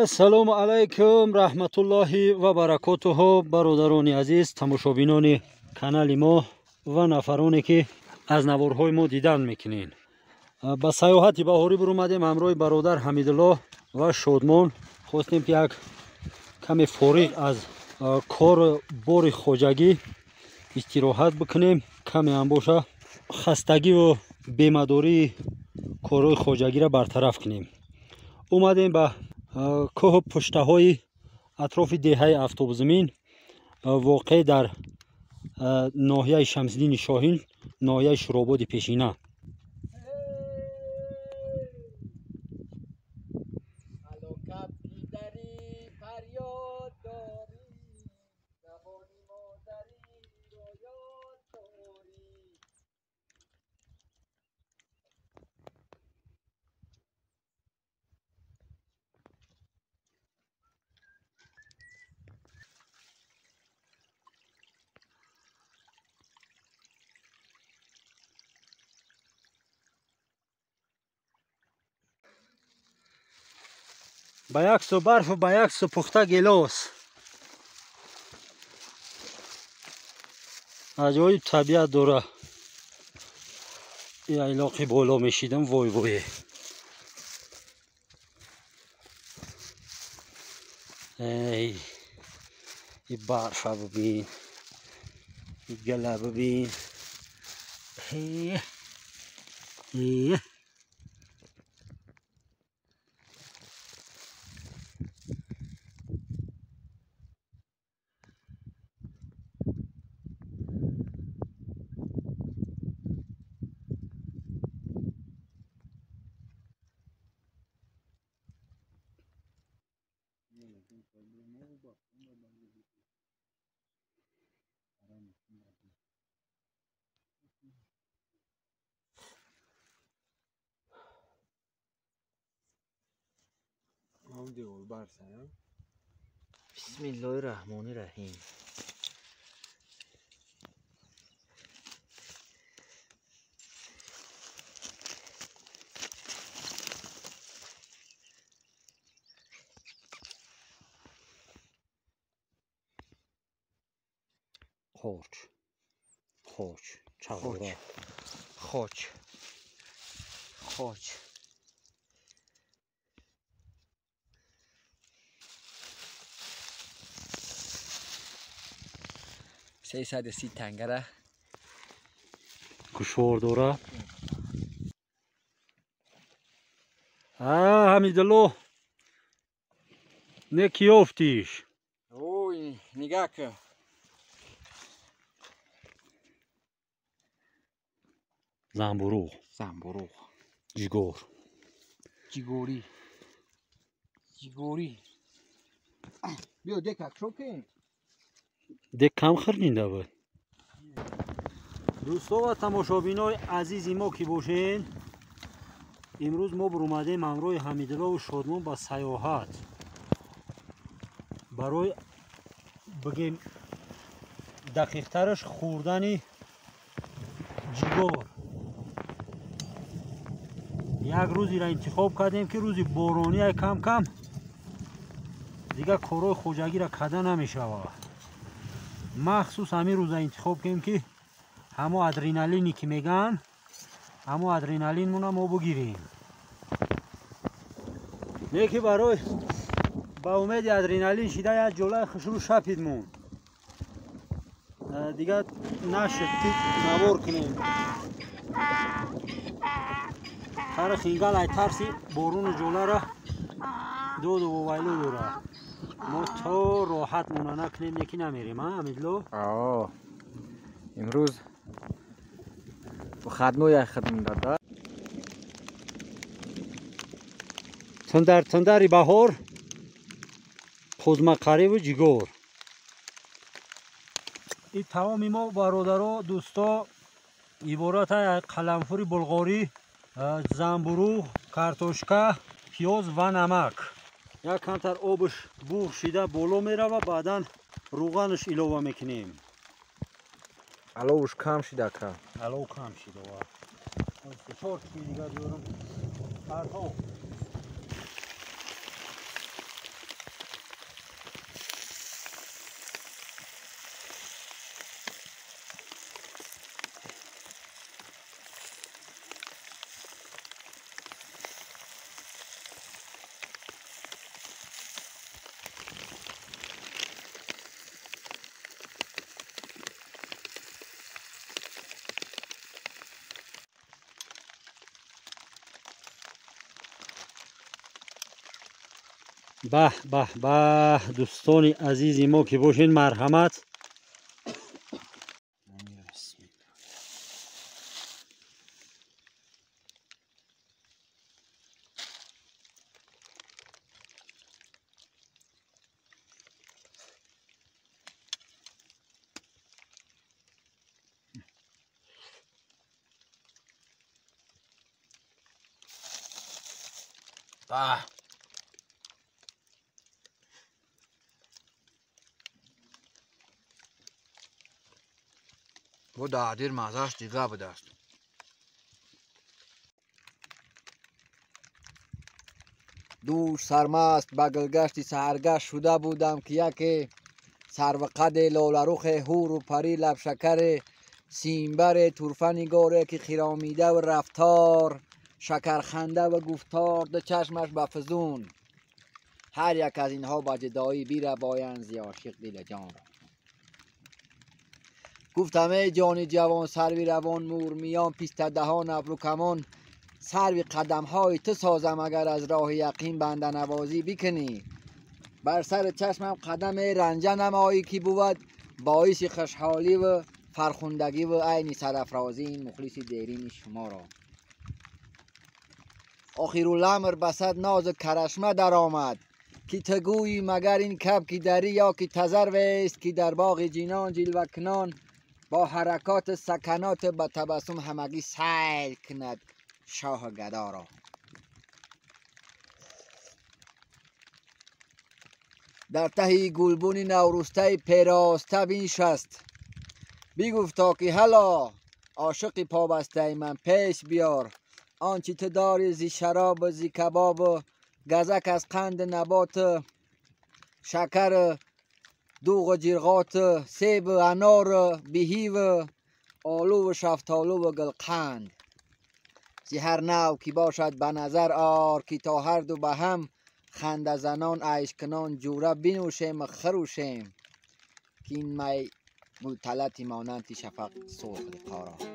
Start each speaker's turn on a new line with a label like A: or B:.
A: ассалому алайкум раҳматуллоҳи ва баракотуҳу. бародарони азиз, тамошобинони канали мо ва нафароне ки аз наворҳои мо дидан мекунед, ба саёҳати баҳорӣ бурӯмадем. ҳамроҳи бародар Ҳамидулло ва Шодмон хостем ки як каме фориғ аз кор бори хоҷагӣ истироҳат бикунем, каме ҳам боша хастагиву бемадории корҳои хоҷагиро бартараф кунем. омадем ба кӯҳу пуштаҳои атрофи деҳаи Автобзамин, воқеъ дар ноҳияи Шамсиддини Шоҳин, ноҳияи Шурободи Пешина. ба як су барфу ба як су пухта гелос. аҷоиб табиат дора. яйлоқи боло мешидам. вой вой. эй, ин барфа бибин, ин гала бибин. Бисмиллаҳир-раҳмонир-раҳим. خوچ خوچ چغورا خوچ خوچ 330 تنگره گوشوار داره. حمیدالله نکی افتیش.
B: اوی نگاه که
A: زنبورو جیگور
B: جیگوری بیا دکک چوکه
A: دک کم خردینده بود. دوستا و تماشابینای عزیزی ما که باشین، امروز ما برآمدیم همراه حمیدالله و شادمان با سیاحت برای بگیم دقیق ترش خوردن جیگار. یک روزی را انتخاب کردیم که روزی بارانی های کم کم دیگه کارهای خوجگی را کده نمیشود. مخصوص همین روز انتخاب کردیم که همه ادرینالینی که میگن همه ادرینالین مون ما بگیریم. نه که برای با امید ادرینالین شده یک جلوی خشلو شپیدمون دیگه نشد که نوار کنیم. هر خینگل ای ترسی بارون جلو را دود و ویلو دوره. ما تا راحت مونه نکنیم یکی نمیریم. حمیدالله
B: امروز خدمه خدمه داده
A: تندری بهار قزمقری و جیگور. این تمام ما برادرها دوستا عبارت از قلمفوری بلغاری، زنبورو، کارتوشکا، پیاز و نمک. یک کمتر آبش بور شده بالا میره و بعدا روغنش اضافه میکنیم.
B: علوش کم شده که
A: علو کم شده و فشار دیگه بیارم. به به به دوستان عزیزی ما که باشین مرحمت.
B: Bu dağdır mazaş diga bu dast. دوش سرمست به گلگشت سحرگشت شده بودم که یکی سروقد لالرخ هور و پری لب شکر سیمبر طرفه نگاره که خرامیده و رفتار شکرخنده و گفتار ده چشمش به فزون. هر یک از اینها با جدایی بیره باین زی عاشق دل جان را. گفتم ای جان جوان سروی روان مور میان پیست دهان ابرو کمان سروی قدم های تو سازم اگر از راه یقین بنده نوازی بکنی. بر سر چشمم قدم رنجه نمایی که بود باعث خوشحالی و فرخندگی و عین سرافرازی این مخلص دیرین شما را. آخرالامر بسد ناز کرشمه در آمد که تگویی مگر این کبک دری یا که تزر ویست که در باغ جینان جلوه کنان با حرکات سکنات به تبسم همگی سیل کند شاه گدا را. در ته گلبون نورسته پیراسته بنشست بگفتا که هلا عاشق پابسته من پیش بیار آنچه تو داری زی شراب و زی کباب و گزک از قند نبات شکر دوغ و جرغات سیب و انار بهی و آلو و شفتالو و گلقند زی هر نوع که باشد به نظر آر که تا هر دو به هم خنده زنان عیش کنان جوره بنوشیم و خروشیم که این می ملتلتی مانند شفق سرخ قارا.